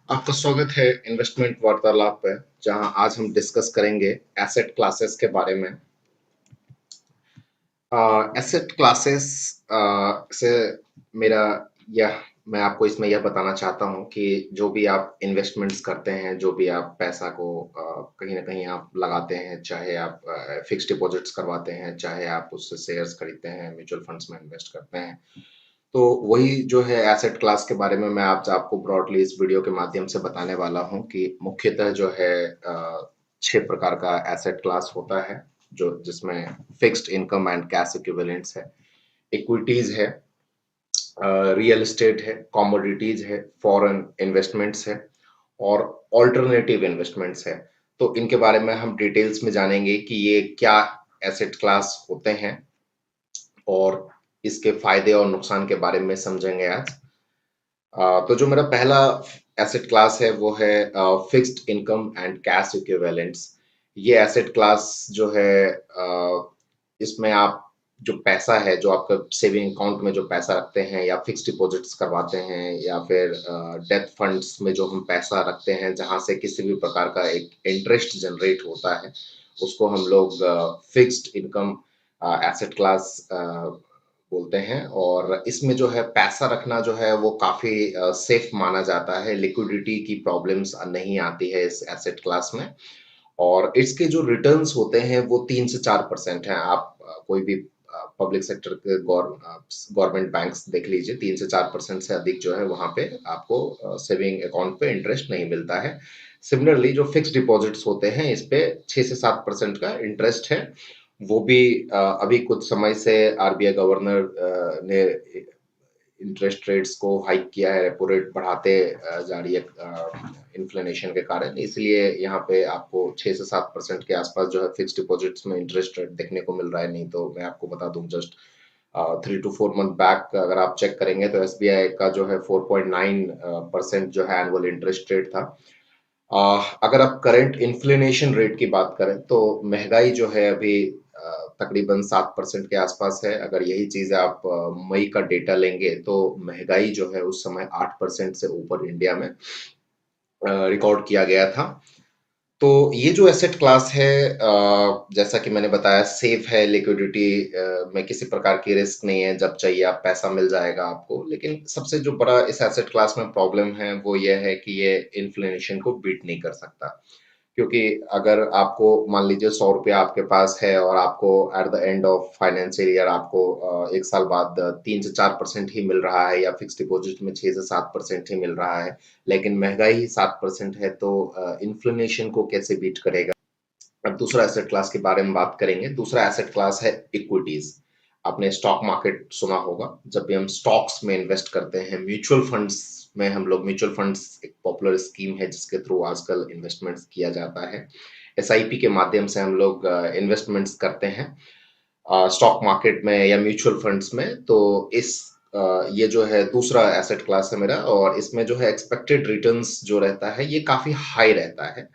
आपका स्वागत है इन्वेस्टमेंट वार्तालाप पे, जहां आज हम डिस्कस करेंगे एसेट क्लासेस के बारे में। एसेट क्लासेस से मेरा यह मैं आपको इसमें यह बताना चाहता हूं कि जो भी आप इन्वेस्टमेंट्स करते हैं, जो भी आप पैसा को कहीं ना कहीं आप लगाते हैं, चाहे आप फिक्स डिपॉजिट्स करवाते हैं, चाहे आप उससे शेयर्स खरीदते हैं, म्यूचुअल फंड्स में इन्वेस्ट करते हैं, तो वही जो है एसेट क्लास के बारे में मैं आज आपको ब्रॉडली इस वीडियो के माध्यम से बताने वाला हूं कि मुख्यतः जो है 6 प्रकार का एसेट क्लास होता है, जो जिसमें fixed income and cash equivalents है, इक्विटीज है, रियल एस्टेट है, कमोडिटीज है, फॉरेन इन्वेस्टमेंट्स है और ऑल्टरनेटिव इन्वेस्टमेंट्स है। तो इनके बारे में हम डिटेल्स में जानेंगे कि ये क्या एसेट क्लास होते हैं और इसके फायदे और नुकसान के बारे में समझेंगे आज। तो जो मेरा पहला एसेट क्लास है वो है fixed income and cash equivalents. ये एसेट क्लास जो है इसमें आप जो पैसा है, जो आपका सेविंग अकाउंट में जो पैसा रखते हैं या फिक्स डिपॉजिट्स करवाते हैं या फिर डेथ फंड्स में जो हम पैसा रखते हैं, जहां से किसी भी प्रकार का एक इंटरेस्ट जनरेट होता है, उसको हम लोग फिक्स्ड इनकम एसेट क्लास बोलते हैं। और इसमें जो है पैसा रखना जो है वो काफी सेफ माना जाता है, लिक्विडिटी की प्रॉब्लम्स नहीं आती है इस एसेट क्लास में। और इसके जो रिटर्न्स होते हैं वो 3 से 4% हैं। आप कोई भी पब्लिक सेक्टर के गवर्नमेंट बैंक्स देख लीजिए, 3 से 4% से अधिक जो है वहां पे आपको सेविंग अकाउंट पे इंटरेस्ट नहीं मिलता है। सिमिलरली जो फिक्स डिपॉजिट्स होते हैं, इस पे 6 से 7% का इंटरेस्ट है। वो भी अभी कुछ समय से आरबीआई गवर्नर ने इंटरेस्ट रेट्स को हाइक किया है, रेपो रेट बढ़ाते जा रही है इन्फ्लेशन के कारण, इसलिए यहाँ पे आपको 6 से 7% के आसपास जो है फिक्स डिपॉजिट्स में इंटरेस्ट रेट देखने को मिल रहा है। नहीं तो मैं आपको बता दूं, जस्ट 3 to 4 मंथ बैक अगर आप चेक करेंगे तो एसबीआई का जो है 4.9% जो है एनुअल इंटरेस्ट रेट था। अगर आप करंट इन्फ्लेशन रेट की बात करें तो महंगाई जो है अभी तकरीबन 7% के आसपास है। अगर यही चीज आप मई का डेटा लेंगे तो महंगाई जो है उस समय 8% से ऊपर इंडिया में रिकॉर्ड किया गया था। तो ये जो एसेट क्लास है, जैसा कि मैंने बताया, सेफ है, लिक्विडिटी में किसी प्रकार की रिस्क नहीं है, जब चाहिए आप पैसा मिल जाएगा आपको। लेकिन सबसे जो बड़ा इस एसेट क्लास में प्रॉब्लम है वो ये है कि ये इन्फ्लेशन को बीट नहीं कर सकता। क्योंकि अगर आपको मान लीजिए 100 रुपया आपके पास है और आपको at the end of financial year आपको 1 साल बाद 3 से 4% ही मिल रहा है या फिक्स डिपॉजिट में 6 से 7% ही मिल रहा है, लेकिन महंगाई ही 7% है, तो इन्फ्लेशन को कैसे बीट करेगा। अब दूसरा एसेट क्लास के बारे में बात करेंगे। दूसरा एसेट क्लास है इक्विटीज। आपने स्टॉक मार्केट सुना होगा। जब भी हम स्टॉक्स में इन्वेस्ट करते हैं, म्यूचुअल फंड्स में हम लोग, म्यूचुअल फंड्स एक पॉपुलर स्कीम है जिसके थ्रू आजकल इन्वेस्टमेंट्स किया जाता है। एसआईपी के माध्यम से हम लोग इन्वेस्टमेंट्स करते हैं स्टॉक मार्केट में या म्यूचुअल फंड्स में। तो इस ये जो है दूसरा एसेट क्लास है मेरा, और इसमें जो है एक्सपेक्टेड रिटर्न्स जो रहता है ये काफी हाई रहता है।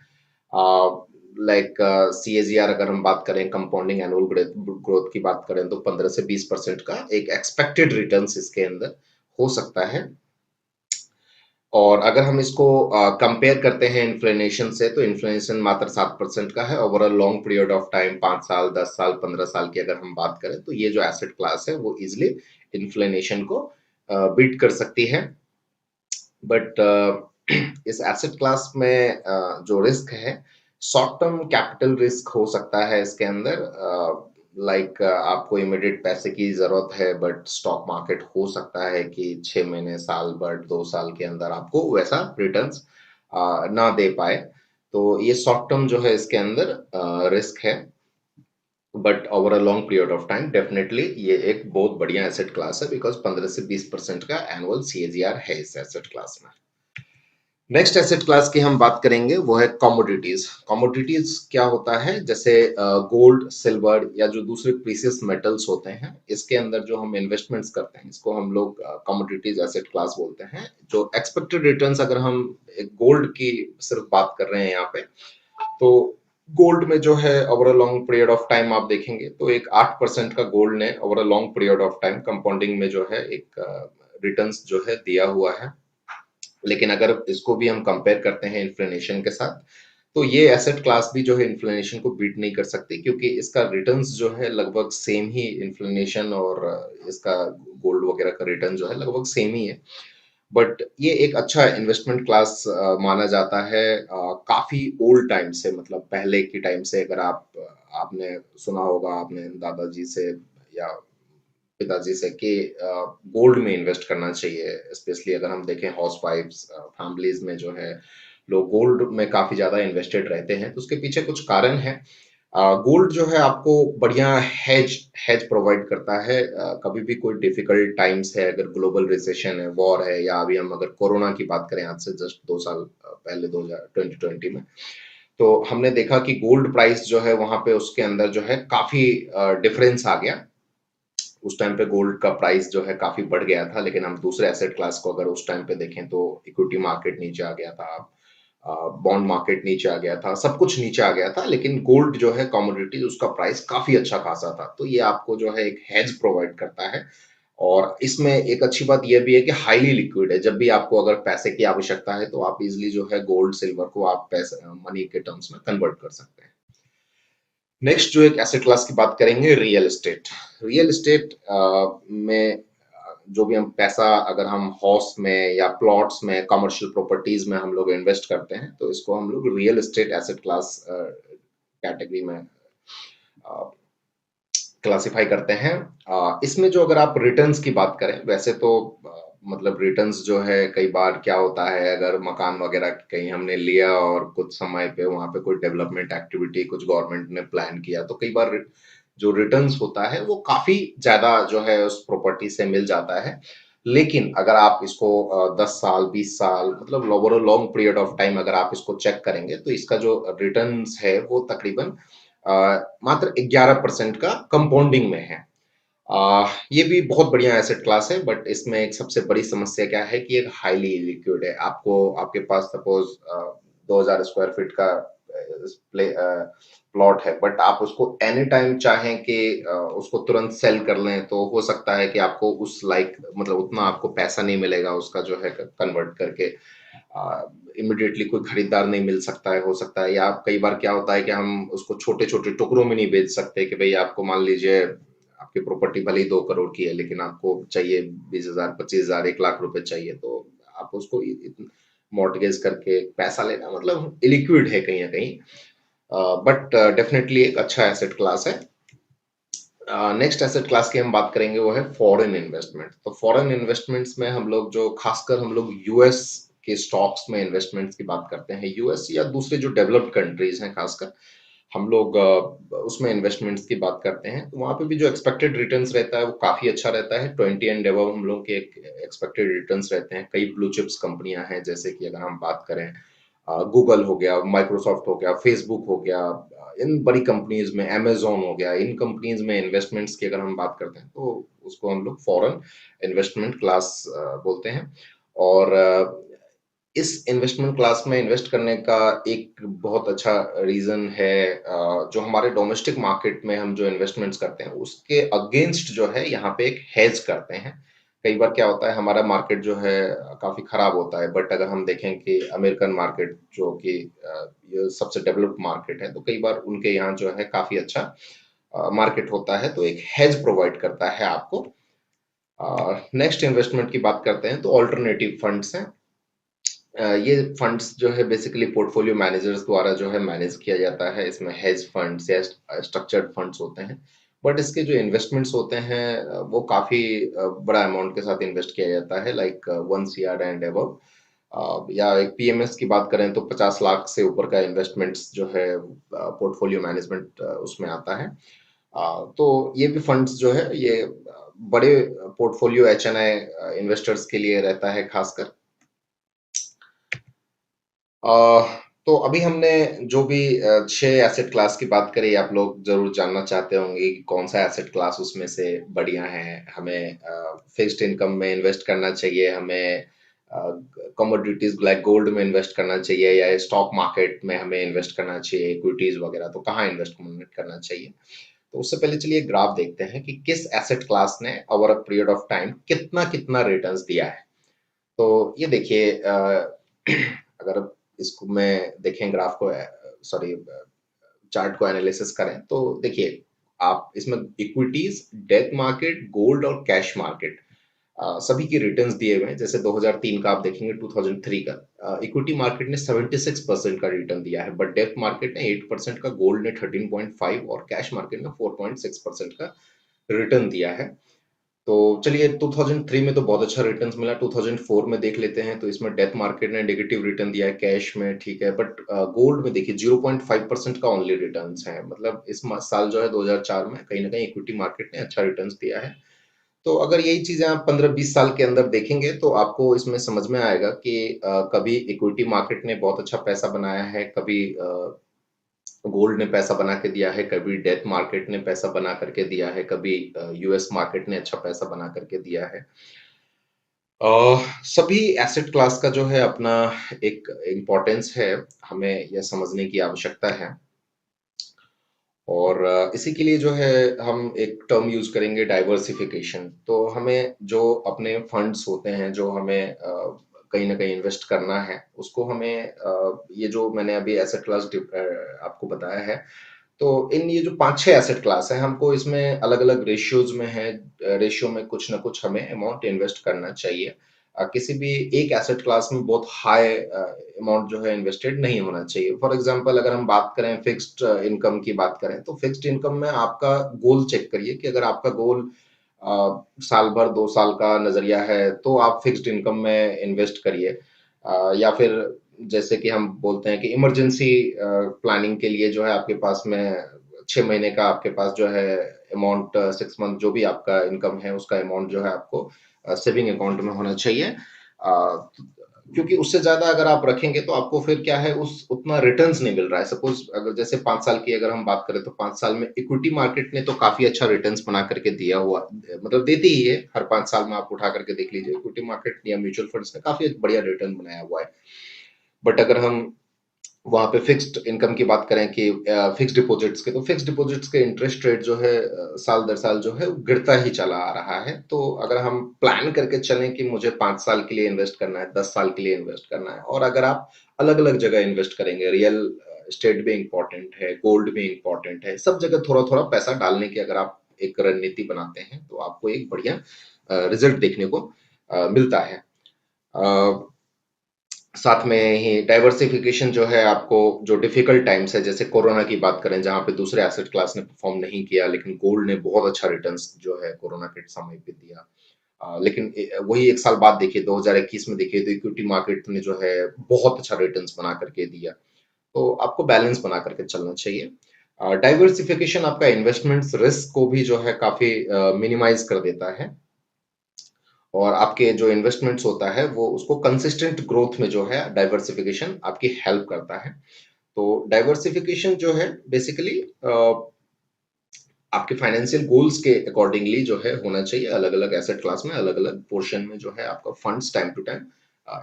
लाइक सीएजीआर अगर हम बात करें, कंपाउंडिंग एनुअल ग्रोथ की बात करें, तो 15 से 20% का एक एक्सपेक्टेड रिटर्न्स इसके अंदर हो सकता है। और अगर हम इसको कंपेयर करते हैं इन्फ्लेशन से, तो इन्फ्लेशन मात्र 7% का है। Over a long period of time, 5 साल, 10 साल, 15 साल की अगर हम बात करें, तो ये जो एसेट क्लास है वो इजिली इन्फ्लेशन को बीट कर सकती है। बट इस एसेट क्लास में जो रिस्क है, शॉर्ट टर्म कैपिटल रिस्क हो सकता है इसके अंदर। लाइक आपको इमीडिएट पैसे की जरूरत है, बट स्टॉक मार्केट हो सकता है कि 6 महीने, साल भर, 2 साल के अंदर आपको वैसा रिटर्न्स ना दे पाए। तो ये शॉर्ट टर्म जो है इसके अंदर रिस्क है। But over a long period of time definitely ये एक बहुत बढ़िया एसेट क्लास है, बिकॉज 15 से 20% का एनुअल सीएजीआर है इस एसेट क्लास में। नेक्स्ट एसेट क्लास की हम बात करेंगे वो है कमोडिटीज। कमोडिटीज क्या होता है, जैसे गोल्ड, सिल्वर या जो दूसरे प्रीशियस मेटल्स होते हैं, इसके अंदर जो हम इन्वेस्टमेंट्स करते हैं, इसको हम लोग कमोडिटीज एसेट क्लास बोलते हैं। जो एक्सपेक्टेड रिटर्न्स, अगर हम गोल्ड की सिर्फ बात कर रहे हैं यहाँ पे, तो गोल्ड में जो है over a long period of time आप देखेंगे तो एक 8% का गोल्ड ने over a long period of time compounding में जो है एक रिटर्न्स जो है दिया हुआ है। लेकिन अगर इसको भी हम कंपेयर करते हैं इन्फ्लेशन के साथ, तो ये एसेट क्लास भी जो है इन्फ्लेशन को बीट नहीं कर सकती, क्योंकि इसका रिटर्न्स जो है लगभग सेम ही इन्फ्लेशन और इसका गोल्ड वगैरह का रिटर्न जो है लगभग सेम ही है। बट ये एक अच्छा इन्वेस्टमेंट क्लास माना जाता है काफी ओल्ड टाइम से, मतलब पहले की टाइम से। अगर आपने सुना होगा, आपने दादाजी से या पिताजी से कि गोल्ड में इन्वेस्ट करना चाहिए, स्पेशली अगर हम देखें हाउस वाइफ्स फैमिलीज में जो है लोग गोल्ड में काफी ज्यादा इन्वेस्टेड रहते हैं। तो उसके पीछे कुछ कारण है। गोल्ड जो है आपको बढ़िया हेज हेज प्रोवाइड करता है। कभी भी कोई डिफिकल्ट टाइम्स है, अगर ग्लोबल रिसेशन है, वॉर है, या अभी हम अगर कोरोना की बात करें आज से जस्ट 2 साल पहले 2020 में, तो हमने देखा कि गोल्ड प्राइस जो है वहां पे उसके अंदर जो है काफी डिफरेंस आ गया। उस टाइम पे गोल्ड का प्राइस जो है काफी बढ़ गया था, लेकिन हम दूसरे एसेट क्लास को अगर उस टाइम पे देखें तो इक्विटी मार्केट नीचे आ गया था, बॉन्ड मार्केट नीचे आ गया था, सब कुछ नीचे आ गया था, लेकिन गोल्ड जो है कमोडिटी उसका प्राइस काफी अच्छा खासा था। तो ये आपको जो है एक हेज प्रोवाइड करता है। और इसमें एक अच्छी बात यह भी है कि हाईली लिक्विड है। जब भी आपको अगर पैसे की आवश्यकता है तो आप इजिली जो है गोल्ड सिल्वर को आप पैसे मनी के टर्म्स में कन्वर्ट कर सकते हैं। नेक्स्ट जो एक एसेट क्लास की बात करेंगे, रियल एस्टेट। रियल एस्टेट में जो भी हम पैसा, अगर हम हाउस में या प्लॉट्स में, कमर्शियल प्रॉपर्टीज में हम लोग इन्वेस्ट करते हैं, तो इसको हम लोग real estate asset class category में क्लासिफाई करते हैं। इसमें जो अगर आप रिटर्न्स की बात करें, वैसे तो मतलब रिटर्न्स जो है कई बार क्या होता है, अगर मकान वगैरह कहीं हमने लिया और कुछ समय पे वहां पे कोई डेवलपमेंट एक्टिविटी कुछ गवर्नमेंट ने प्लान किया, तो कई बार जो रिटर्न्स होता है वो काफी ज्यादा जो है उस प्रॉपर्टी से मिल जाता है। लेकिन अगर आप इसको 10 साल 20 साल, मतलब over long period of time अगर आप इसको चेक करेंगे, तो इसका जो रिटर्न्स है वो तकरीबन मात्र 11% का कंपाउंडिंग में है। ये भी बहुत बढ़िया एसेट क्लास है, बट इसमें एक सबसे बड़ी समस्या क्या है कि एक हाईली लिक्विड है। आपको आपके पास सपोज 2000 स्क्वायर फीट का प्लॉट है, बट आप उसको एनी टाइम चाहें कि उसको तुरंत सेल कर लें, तो हो सकता है कि आपको उस लाइक मतलब उतना आपको पैसा नहीं मिलेगा उसका जो है कन्वर्ट करके। इमिडिएटली कोई खरीदार नहीं मिल सकता है, हो सकता है। या कई बार क्या होता है कि हम उसको छोटे छोटे टुकड़ों में नहीं बेच सकते, कि भाई आपको मान लीजिए आपकी प्रॉपर्टी भले ही 2 करोड़ की है, लेकिन आपको चाहिए 20,000 25,000 1 लाख रुपए चाहिए, तो आप उसको मॉर्टगेज करके पैसा लेना मतलब इलिक्विड है कहीं ना कहीं। बट डेफिनेटली एक अच्छा एसेट क्लास है। नेक्स्ट एसेट क्लास की हम बात करेंगे वो है फॉरेन इन्वेस्टमेंट। तो फॉरेन इन्वेस्टमेंट्स में हम लोग जो खासकर हम लोग यूएस के स्टॉक्स में इन्वेस्टमेंट्स की बात करते हैं, यूएस या दूसरे जो डेवलप्ड कंट्रीज हैं खासकर हम लोग उसमें इन्वेस्टमेंट्स की बात करते हैं, तो वहां पे भी जो एक्सपेक्टेड रिटर्न्स रहता है वो काफी अच्छा रहता है। 20 एंड अबव हम लोग के एक्सपेक्टेड रिटर्न्स रहते हैं। कई ब्लू चिप्स कंपनियां हैं, जैसे कि अगर हम बात करें गूगल हो गया, माइक्रोसॉफ्ट हो गया, फेसबुक हो गया, इन बड़ी कंपनीज में अमेज़न हो गया, इन कंपनीज में इन्वेस्टमेंट्स की अगर हम बात करते हैं तो उसको हम लोग फॉरेन इन्वेस्टमेंट क्लास बोलते हैं। और इस इन्वेस्टमेंट क्लास में इन्वेस्ट करने का एक बहुत अच्छा रीजन है, जो हमारे डोमेस्टिक मार्केट में हम जो इन्वेस्टमेंट्स करते हैं उसके अगेंस्ट जो है यहाँ पे एक हेज करते हैं। कई बार क्या होता है, हमारा मार्केट जो है काफी खराब होता है, बट अगर हम देखें कि अमेरिकन मार्केट जो कि ये सबसे डेवलप्ड मार्केट है, तो कई बार उनके यहाँ जो है काफी अच्छा मार्केट होता है, तो एक हेज प्रोवाइड करता है आपको। नेक्स्ट इन्वेस्टमेंट की बात करते हैं तो ऑल्टरनेटिव फंड्स हैं। ये फंड्स जो है बेसिकली पोर्टफोलियो मैनेजर्स द्वारा जो है मैनेज किया जाता है। इसमें हेज फंड्स या स्ट्रक्चर्ड फंड्स होते हैं, बट इसके जो इन्वेस्टमेंट्स होते हैं वो काफी बड़ा अमाउंट के साथ इन्वेस्ट किया जाता है, लाइक 1 CR एंड अबव। या एक पीएमएस की बात करें तो 50 लाख से ऊपर का इन्वेस्टमेंट्स जो है पोर्टफोलियो मैनेजमेंट उसमें आता है। तो ये भी फंड्स जो है ये बड़े पोर्टफोलियो एचएनआई इन्वेस्टर्स के लिए रहता है खासकर। तो अभी हमने जो भी 6 एसेट क्लास की बात करी, आप लोग जरूर जानना चाहते होंगे कि कौन सा एसेट क्लास उसमें से बढ़िया है। हमें फिक्स्ड इनकम में इन्वेस्ट करना चाहिए, हमें कमोडिटीज लाइक गोल्ड में इन्वेस्ट करना चाहिए, या स्टॉक मार्केट में हमें इन्वेस्ट करना चाहिए, इक्विटीज वगैरह, तो कहाँ इन्वेस्टमेंट करना चाहिए। तो उससे पहले चलिए ग्राफ देखते हैं कि किस एसेट क्लास ने over a period of time कितना कितना रिटर्न्स दिया है। तो ये देखिए अगर इसको मैं देखें ग्राफ को, सॉरी चार्ट को एनालिसिस करें तो देखिए आप इसमें इक्विटीज, डेट मार्केट, गोल्ड और कैश मार्केट सभी की रिटर्न्स दिए हुए हैं। जैसे 2003 का आप देखेंगे, 2003 का इक्विटी मार्केट ने 76% का रिटर्न दिया है, बट डेट मार्केट ने 8% का, गोल्ड ने 13.5 और कैश मार्केट ने 4.6% का रिटर्न दिया है। तो चलिए 2003 में तो बहुत अच्छा रिटर्न्स मिला। 2004 में देख लेते हैं तो इसमें डेथ मार्केट ने नेगेटिव रिटर्न दिया है, कैश में ठीक है, बट गोल्ड में देखिए 0.5% का ओनली रिटर्न्स है। मतलब इस साल जो है 2004 में कहीं ना कहीं इक्विटी मार्केट ने अच्छा रिटर्न्स दिया है। तो अगर यही चीजें आप 15-20 साल के अंदर देखेंगे तो आपको इसमें समझ में आएगा कि कभी इक्विटी मार्केट ने बहुत अच्छा पैसा बनाया है, कभी गोल्ड ने पैसा बना के दिया है, कभी डेट मार्केट ने पैसा बना करके दिया है, कभी यूएस मार्केट ने अच्छा पैसा बना करके दिया है। सभी एसेट क्लास का जो है अपना एक इम्पोर्टेंस है, हमें यह समझने की आवश्यकता है। और इसी के लिए जो है हम एक टर्म यूज करेंगे, डाइवर्सिफिकेशन। तो हमें जो अपने फंड्स होते हैं, जो हमें कहीं ना कहीं इन्वेस्ट करना है, उसको हमें ये जो मैंने अभी एसेट क्लास आपको बताया है, तो इन ये जो 5-6 एसेट क्लास है, हमको इसमें अलग-अलग रेशियोज में है, रेशियो में कुछ ना कुछ हमें अमाउंट इन्वेस्ट करना चाहिए। किसी भी एक एसेट क्लास में बहुत हाई अमाउंट जो है इन्वेस्टेड नहीं होना चाहिए। फॉर एग्जांपल अगर हम बात करें फिक्स्ड इनकम की बात करें, तो फिक्स्ड इनकम में आपका गोल चेक करिए कि अगर आपका गोल साल भर 2 साल का नजरिया है तो आप फिक्स्ड इनकम में इन्वेस्ट करिए। या फिर जैसे कि हम बोलते हैं कि इमरजेंसी प्लानिंग के लिए जो है आपके पास में 6 महीने का आपके पास जो है अमाउंट, 6 मंथ जो भी आपका इनकम है उसका अमाउंट जो है आपको सेविंग अकाउंट में होना चाहिए। क्योंकि उससे ज्यादा अगर आप रखेंगे तो आपको फिर क्या है, उस उतना रिटर्न्स नहीं मिल रहा है। सपोज अगर जैसे 5 साल की अगर हम बात करें तो 5 साल में इक्विटी मार्केट ने तो काफी अच्छा रिटर्न्स बना करके दिया हुआ, मतलब देती ही है। हर 5 साल में आप उठा करके देख लीजिए, इक्विटी मार्केट या म्यूचुअल फंड्स ने काफी बढ़िया रिटर्न बनाया हुआ है। बट अगर हम वहां पे फिक्स्ड इनकम की बात करें कि फिक्स्ड डिपॉजिट्स के, तो फिक्स्ड डिपॉजिट्स के इंटरेस्ट रेट जो है साल दर साल जो है वो गिरता ही चला आ रहा है। तो अगर हम प्लान करके चलें कि मुझे 5 साल के लिए इन्वेस्ट करना है, 10 साल के लिए इन्वेस्ट करना है, और अगर आप अलग अलग जगह इन्वेस्ट करेंगे, रियल स्टेट भी इंपॉर्टेंट है, गोल्ड भी इंपॉर्टेंट है, सब जगह थोड़ा थोड़ा पैसा डालने की अगर आप एक रणनीति बनाते हैं तो आपको एक बढ़िया रिजल्ट देखने को मिलता है। साथ में ही डाइवर्सिफिकेशन जो है, आपको जो डिफिकल्ट टाइम्स है, जैसे कोरोना की बात करें जहां पे दूसरे एसेट क्लास ने परफॉर्म नहीं किया, लेकिन गोल्ड ने बहुत अच्छा रिटर्न्स जो है कोरोना के समय पे दिया। लेकिन वही एक साल बाद देखिए 2021 में देखिए तो इक्विटी मार्केट ने जो है बहुत अच्छा रिटर्न्स बना करके दिया। तो आपको बैलेंस बना करके चलना चाहिए। डाइवर्सिफिकेशन आपका इन्वेस्टमेंट्स रिस्क को भी जो है काफी मिनिमाइज कर देता है, और आपके जो इन्वेस्टमेंट्स होता है वो उसको कंसिस्टेंट ग्रोथ में जो है डाइवर्सिफिकेशन आपकी हेल्प करता है। तो डाइवर्सिफिकेशन जो है बेसिकली आपके फाइनेंशियल गोल्स के अकॉर्डिंगली जो है होना चाहिए। अलग अलग एसेट क्लास में अलग अलग पोर्शन में जो है आपका funds time to time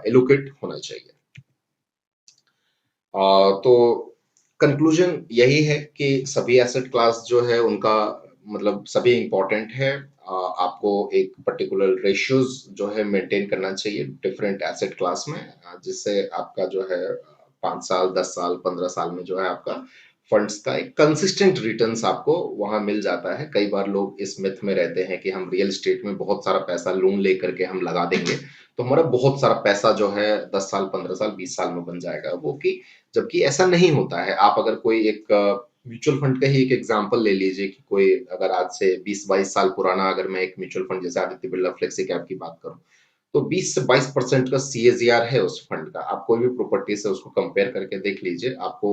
allocate होना चाहिए। तो कंक्लूजन यही है कि सभी एसेट क्लास जो है उनका मतलब सभी इंपॉर्टेंट है। आपको एक पर्टिकुलर रेशियोज जो है मेंटेन करना चाहिए डिफरेंट एसेट क्लास में, जिससे आपका जो है 5 साल, 10 साल, 15 साल में जो है आपका फंड्स का एक कंसिस्टेंट रिटर्न्स आपको वहां मिल जाता है। कई बार लोग इस मिथ में रहते हैं कि हम रियल एस्टेट में बहुत सारा पैसा लोन लेकर के हम लगा देंगे तो हमारा बहुत सारा पैसा जो है 10 साल, 15 साल, 20 साल में बन जाएगा, वो कि जबकि ऐसा नहीं होता है। आप अगर कोई एक म्यूचुअल फंड का ही एक एग्जांपल ले लीजिए कि कोई अगर आज से 20-22 साल पुराना अगर मैं एक म्यूचुअल फंड जैसे आदित्य बिरला फ्लेक्सी कैप की बात करूं, तो 20 से 22% का सीएजीआर है उस फंड का। आप कोई भी प्रॉपर्टी से उसको कंपेयर करके देख लीजिए, आपको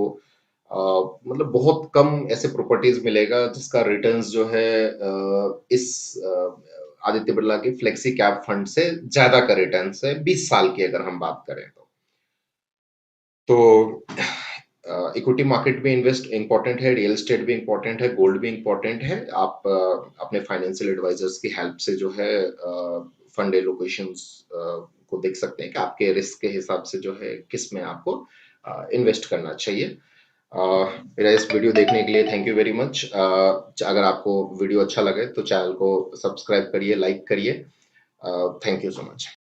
मतलब बहुत कम ऐसे प्रॉपर्टीज मिलेगा जिसका रिटर्न्स जो है इस आदित्य बिरला की फ्लेक्सी कैप फंड से ज्यादा का रिटर्न है 20 साल की अगर हम बात करें तो इक्विटी मार्केट भी इन्वेस्ट इंपॉर्टेंट है, रियल एस्टेट भी इंपॉर्टेंट है, गोल्ड भी इंपॉर्टेंट है। आप अपने फाइनेंशियल एडवाइजर्स की हेल्प से जो है फंड एलोकेशंस को देख सकते हैं कि आपके रिस्क के हिसाब से जो है किस में आपको इन्वेस्ट करना चाहिए। मेरा इस वीडियो देखने के लिए थैंक यू वेरी मच। अगर आपको वीडियो अच्छा लगे तो चैनल को सब्सक्राइब करिए, लाइक करिए। Thank you so much.